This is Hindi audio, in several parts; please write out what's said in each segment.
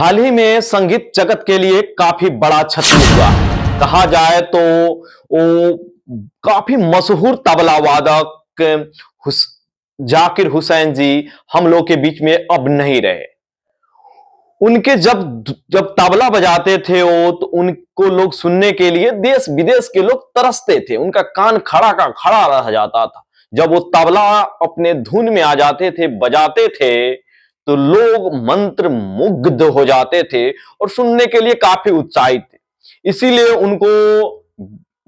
हाल ही में संगीत जगत के लिए काफी बड़ा क्षति हुआ। कहा जाए तो वो काफी मशहूर तबला वादक जाकिर हुसैन जी हम लोग के बीच में अब नहीं रहे। उनके जब जब तबला बजाते थे वो, तो उनको लोग सुनने के लिए देश विदेश के लोग तरसते थे। उनका कान खड़ा का खड़ा रह जाता था। जब वो तबला अपने धुन में आ जाते थे, बजाते थे, तो लोग मंत्र मुग्ध हो जाते थे और सुनने के लिए काफी उत्साहित थे। इसीलिए उनको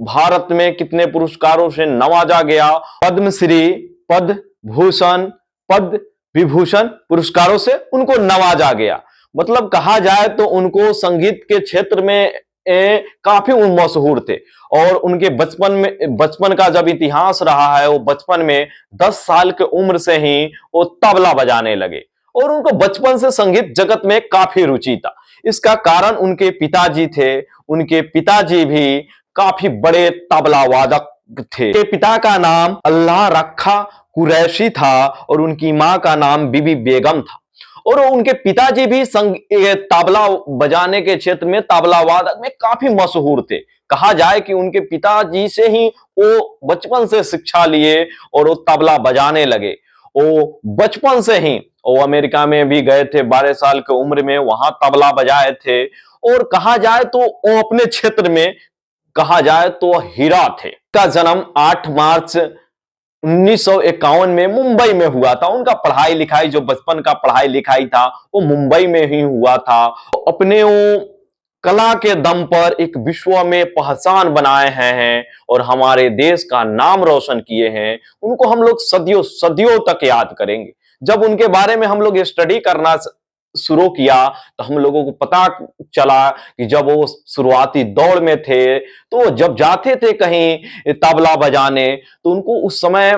भारत में कितने पुरस्कारों से नवाजा गया। पद्मश्री, पद्म भूषण, पद्म विभूषण पुरस्कारों से उनको नवाजा गया। मतलब कहा जाए तो उनको संगीत के क्षेत्र में काफी मशहूर थे। और उनके बचपन का जब इतिहास रहा है, वो बचपन में 10 साल की उम्र से ही वो तबला बजाने लगे और उनको बचपन से संगीत जगत में काफी रुचि था। इसका कारण उनके पिताजी थे। उनके पिताजी भी काफी बड़े तबला वादक थे। उनके पिता का नाम अल्लाह रखा कुरैशी था और उनकी मां का नाम बीबी बेगम था। और उनके पिताजी भी तबला बजाने के क्षेत्र में, तबला वादक में काफी मशहूर थे। कहा जाए कि उनके पिताजी से ही वो बचपन से शिक्षा लिए और वो तबला बजाने लगे। वो बचपन से ही वो अमेरिका में भी गए थे, 12 साल की उम्र में वहां तबला बजाए थे। और कहा जाए तो वो अपने क्षेत्र में कहा जाए तो हीरा थे। का जन्म 8 मार्च 1951 में मुंबई में हुआ था। उनका पढ़ाई लिखाई, जो बचपन का पढ़ाई लिखाई था, वो मुंबई में ही हुआ था। अपने वो कला के दम पर एक विश्व में पहचान बनाए हैं और हमारे देश का नाम रोशन किए हैं। उनको हम लोग सदियों सदियों तक याद करेंगे। जब उनके बारे में हम लोग स्टडी करना शुरू किया तो हम लोगों को पता चला कि जब वो शुरुआती दौर में थे, तो जब जाते थे कहीं तबला बजाने, तो उनको उस समय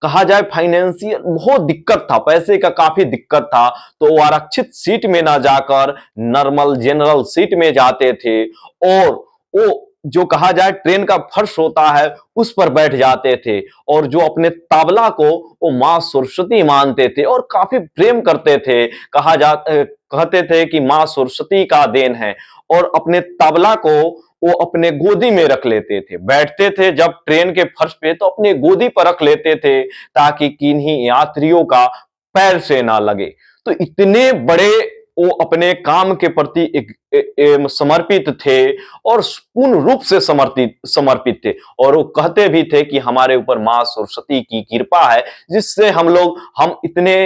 कहा जाए फाइनेंशियल बहुत दिक्कत था, पैसे का काफी दिक्कत था। तो वो आरक्षित सीट में ना जाकर नॉर्मल जनरल सीट में जाते थे और वो जो कहा जाए ट्रेन का फर्श होता है उस पर बैठ जाते थे। और जो अपने तबला को वो मां सरस्वती मानते थे और काफी प्रेम करते थे। कहते थे कि मां सरस्वती का देन है। और अपने तबला को वो अपने गोदी में रख लेते थे। बैठते थे जब ट्रेन के फर्श पे, तो अपने गोदी पर रख लेते थे ताकि किन्हीं यात्रियों का पैर से ना लगे। तो इतने बड़े वो अपने काम के प्रति समर्पित थे और पूर्ण रूप से समर्पित थे। और वो कहते भी थे कि हमारे ऊपर मां सरस्वती की कृपा है जिससे हम इतने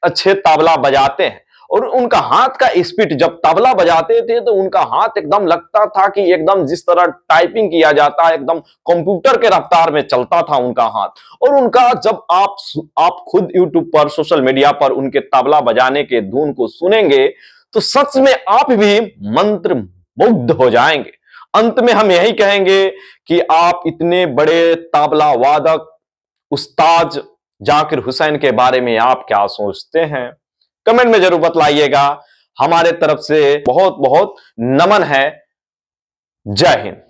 अच्छे तबला बजाते हैं। और उनका हाथ का स्पीड, जब तबला बजाते थे तो उनका हाथ एकदम लगता था कि एकदम जिस तरह टाइपिंग किया जाता है, एकदम कंप्यूटर के रफ्तार में चलता था उनका हाथ। और उनका जब आप खुद यूट्यूब पर, सोशल मीडिया पर उनके तबला बजाने के धुन को सुनेंगे तो सच में आप भी मंत्र मुग्ध हो जाएंगे। अंत में हम यही कहेंगे कि आप इतने बड़े तबला वादक उस्ताद जाकिर हुसैन के बारे में आप क्या सोचते हैं? कमेंट में जरूर बतलाइएगा। हमारे तरफ से बहुत बहुत नमन है। जय हिंद।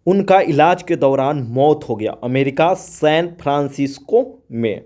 उनका इलाज के दौरान मौत हो गया, अमेरिका सैन फ्रांसिस्को में।